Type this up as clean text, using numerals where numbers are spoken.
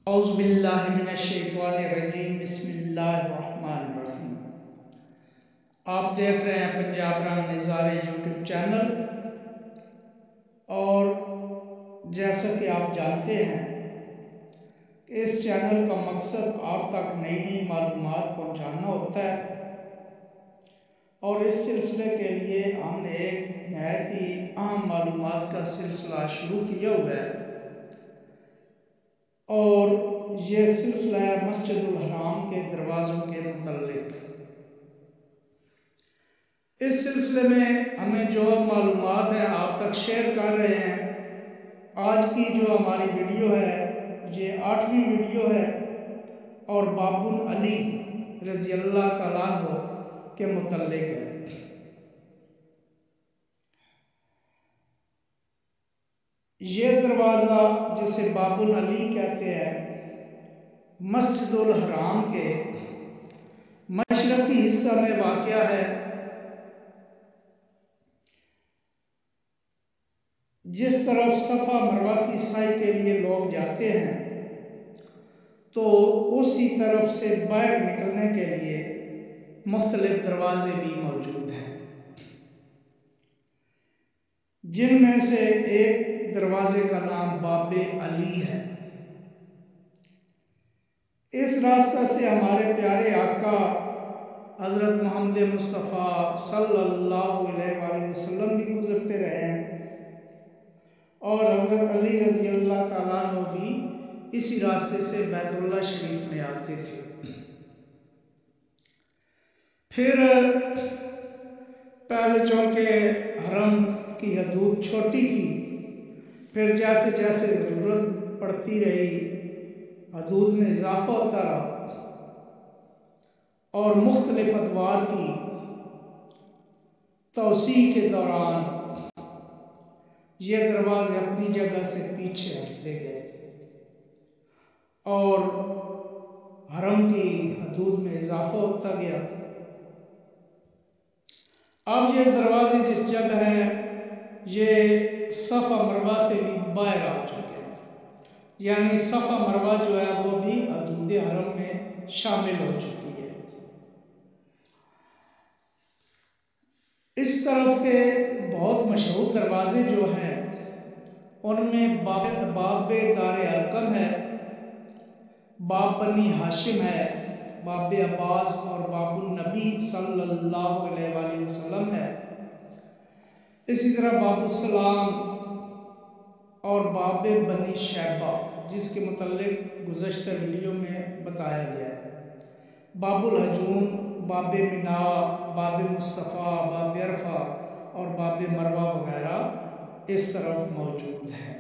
اعوذ باللہ من الشیطان الرجیم بسم اللہ الرحمن الرحیم۔ آپ دیکھ رہے ہیں پنجاب رنگ نظارے یوٹیوب چینل، اور جیسا کہ آپ جانتے ہیں کہ اس چینل کا مقصد آپ تک نئی نئی معلومات پہنچانا ہوتا ہے، اور اس سلسلے کے لیے ہم نے ایک نہایت ہی اہم معلومات کا سلسلہ شروع کیا ہوا ہے، اور یہ سلسلہ ہے مسجد الحرام کے دروازوں کے متعلق۔ اس سلسلے میں ہمیں جو معلومات ہیں آپ تک شیئر کر رہے ہیں۔ آج کی جو ہماری ویڈیو ہے یہ 8ویں ویڈیو ہے، اور باب علی رضی اللہ تعالیٰ عنہ کے متعلق ہے۔ یہ دروازہ جسے باب علی کہتے ہیں، مسجد الحرام کے مشرقی حصہ میں واقع ہے، جس طرف صفا مروہ کی سعی کے لیے لوگ جاتے ہیں تو اسی طرف سے باہر نکلنے کے لیے مختلف دروازے بھی موجود ہیں، جن میں سے ایک دروازے کا نام باب علی ہے۔ اس راستہ سے ہمارے پیارے آقا حضرت محمد مصطفیٰ صلی اللہ علیہ وآلہ وسلم بھی گزرتے رہے ہیں، اور حضرت علی رضی اللہ تعالیٰ عنہ بھی اسی راستے سے بیت اللہ شریف میں آتے تھے۔ پھر پہلے چونکہ حرم کی حدود چھوٹی تھی، پھر جیسے جیسے ضرورت پڑتی رہی حدود میں اضافہ ہوتا رہا، اور مختلف ادوار کی توسیع کے دوران یہ دروازے اپنی جگہ سے پیچھے ہٹتے گئے، اور حرم کی حدود میں اضافہ ہوتا گیا۔ اب یہ دروازے جس جگہ ہیں یہ صفا مروہ سے بھی باہر آ چکے ہیں، یعنی صفا مروہ جو ہے وہ بھی حدود حرم میں شامل ہو چکی ہے۔ اس طرف کے بہت مشہور دروازے جو ہیں ان میں باب دار ارقم ہے، باب بنی ہاشم ہے، باب عباس اور باب النبی صلی اللہ علیہ وآلہ وسلم ہے۔ اسی طرح باب السلام اور باب بنی شیبہ، جس کے متعلق گزشتہ ویڈیو میں بتایا گیا ہے، باب الہجوم، باب منا، باب مصطفیٰ، باب عرفہ اور باب مروہ وغیرہ اس طرف موجود ہیں۔